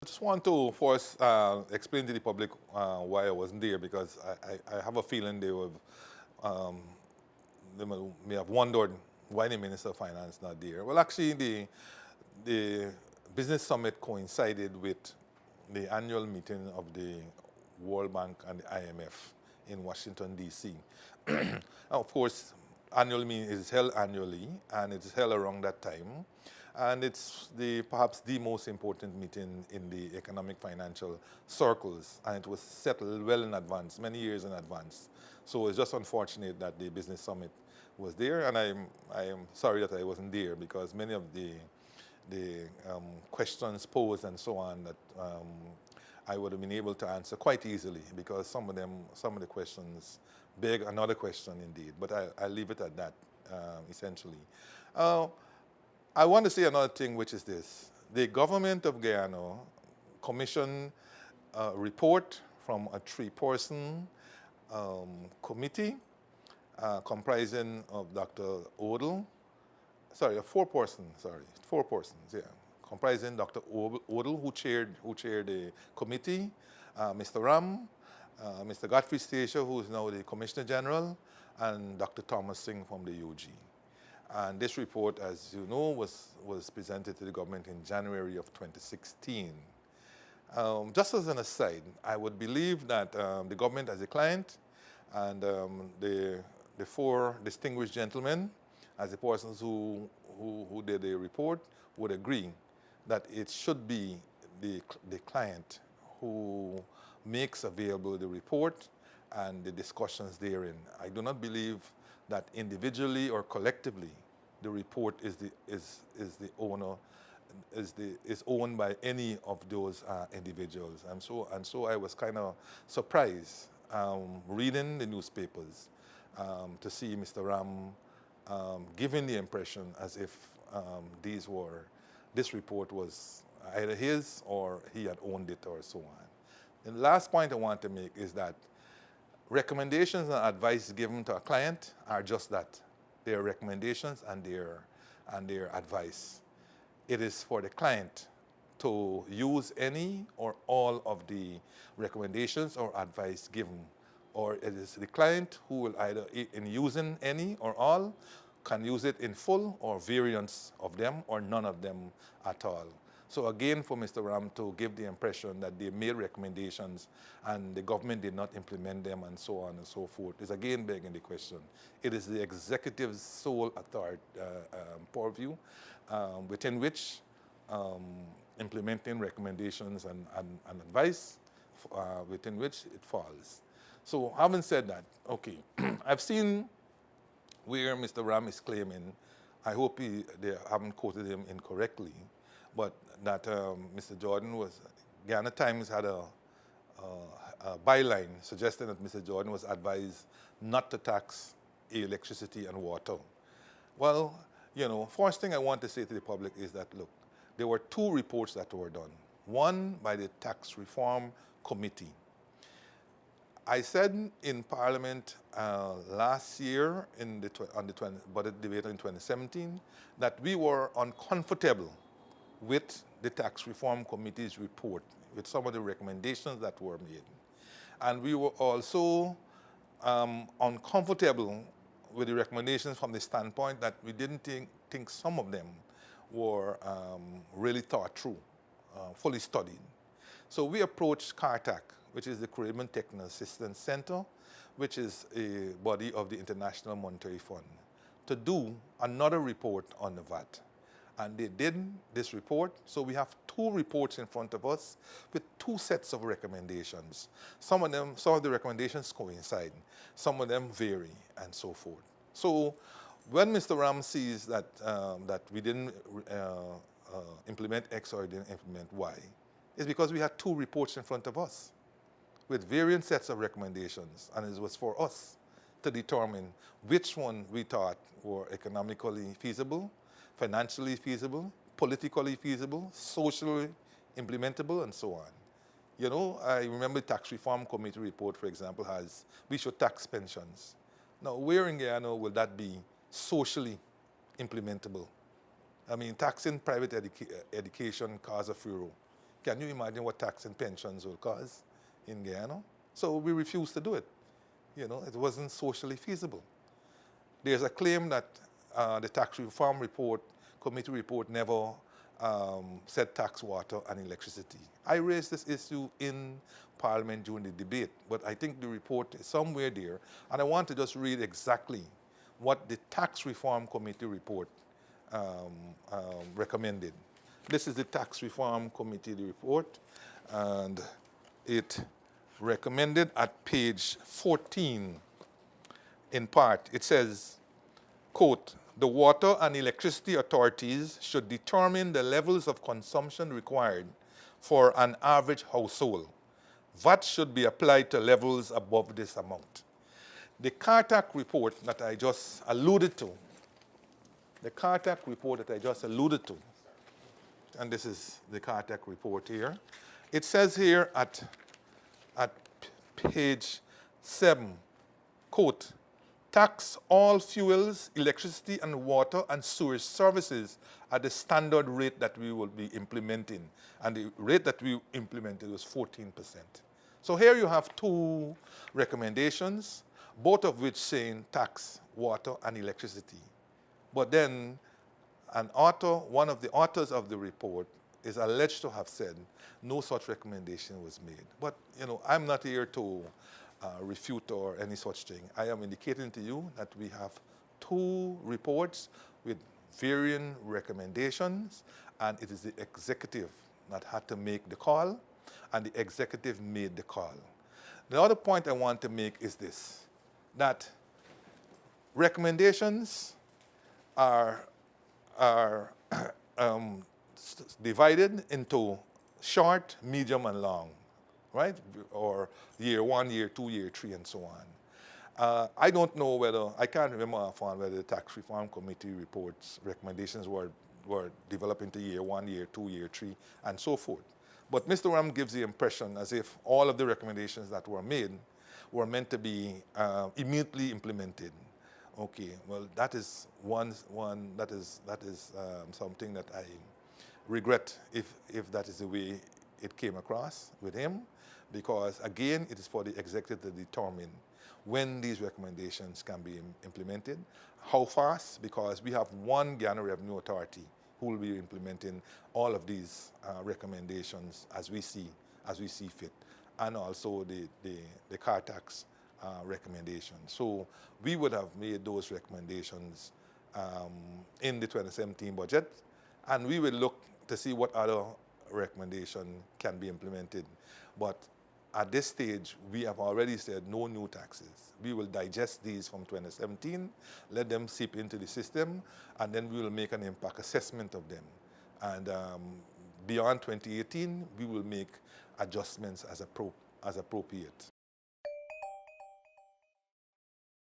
I just want to first explain to the public why I wasn't there, because I have a feeling um, they may have wondered why the Minister of Finance not there. Well, actually, the business summit coincided with the annual meeting of the World Bank and the IMF in Washington, D.C. Of course, annual meeting is held annually, and it's held around that time. And it's perhaps the most important meeting in the economic financial circles, and it was settled well in advance, many years in advance. So it's just unfortunate that the business summit was there, and I am sorry that I wasn't there, because many of the questions posed and so on that I would have been able to answer quite easily, because some of the questions beg another question indeed. But I'll leave it at that, essentially. I want to say another thing, which is this. The government of Guyana commissioned a report from a three-person committee comprising of Dr. Odell, four persons, yeah, comprising Dr. Odell, who chaired the committee, Mr. Ram, Mr. Godfrey Stacia, who is now the Commissioner General, and Dr. Thomas Singh from the UG. And this report, as you know, was presented to the government in January of 2016. Just as an aside, I would believe that the government as a client and the four distinguished gentlemen as the persons who did the report would agree that it should be the client who makes available the report and the discussions therein. I do not believe that individually or collectively the report is owned by any of those individuals. And so I was kind of surprised reading the newspapers to see Mr. Ram giving the impression as if this report was either his or he had owned it or so on. And the last point I want to make is that recommendations and advice given to a client are just that. They are recommendations and their advice. It is for the client to use any or all of the recommendations or advice given, or it is the client who will either, in using any or all, can use it in full or variants of them or none of them at all. So again, for Mr. Ram to give the impression that they made recommendations and the government did not implement them and so on and so forth is again begging the question. It is the executive's sole authority, purview, within which implementing recommendations and advice, within which it falls. So having said that, okay, I've seen where Mr. Ram is claiming, I hope they haven't quoted him incorrectly, but that Mr. Jordan Guyana Times had a byline suggesting that Mr. Jordan was advised not to tax electricity and water. Well, first thing I want to say to the public is that, look, there were two reports that were done. One by the Tax Reform Committee. I said in Parliament last year on the budget debate in 2017 that we were uncomfortable with the Tax Reform Committee's report, with some of the recommendations that were made. And we were also uncomfortable with the recommendations from the standpoint that we didn't think some of them were really thought through, fully studied. So we approached CARTAC, which is the Caribbean Technical Assistance Center, which is a body of the International Monetary Fund, to do another report on the VAT. And they did this report, so we have two reports in front of us with two sets of recommendations. Some of the recommendations coincide, some of them vary, and so forth. So when Mr. Ram sees that we didn't implement X or didn't implement Y, it's because we had two reports in front of us with varying sets of recommendations, and it was for us to determine which one we thought were economically feasible, financially feasible, politically feasible, socially implementable, and so on. I remember the Tax Reform Committee report, for example, has, we should tax pensions. Now, where in Guyana will that be socially implementable? I mean, taxing private education causes a furor. Can you imagine what tax and pensions will cause in Guyana? So we refused to do it. You know, it wasn't socially feasible. There's a claim that the tax reform report, committee report, never said tax water and electricity. I raised this issue in Parliament during the debate, but I think the report is somewhere there, and I want to just read exactly what the tax reform committee report recommended. This is the tax reform committee report, and it recommended at page 14, in part, it says, quote, the water and electricity authorities should determine the levels of consumption required for an average household. VAT should be applied to levels above this amount. The CARTAC report that I just alluded to, and this is the CARTAC report here, it says here at page 7, quote, tax all fuels, electricity and water and sewage services at the standard rate that we will be implementing. And the rate that we implemented was 14%. So here you have two recommendations, both of which saying tax water and electricity. But then one of the authors of the report is alleged to have said no such recommendation was made. But you know, I'm not here to refute or any such thing. I am indicating to you that we have two reports with varying recommendations, and it is the executive that had to make the call, and the executive made the call. The other point I want to make is this, that recommendations are divided into short, medium, and long, right? Or year 1, year 2, year 3, and so on. I don't know whether, I can't remember offhand whether the Tax Reform Committee reports recommendations were developed into year 1, year 2, year 3, and so forth. But Mr. Ram gives the impression as if all of the recommendations that were made were meant to be immediately implemented. Okay, well, that is something that I regret if that is the way it came across with him, because again, it is for the executive to determine when these recommendations can be implemented, how fast, because we have one Guyana Revenue Authority who will be implementing all of these recommendations as we see fit, and also the car tax recommendations. So we would have made those recommendations in the 2017 budget, and we will look to see what other recommendation can be implemented. But at this stage, we have already said no new taxes. We will digest these from 2017, let them seep into the system, and then we will make an impact assessment of them. And beyond 2018, we will make adjustments as appropriate.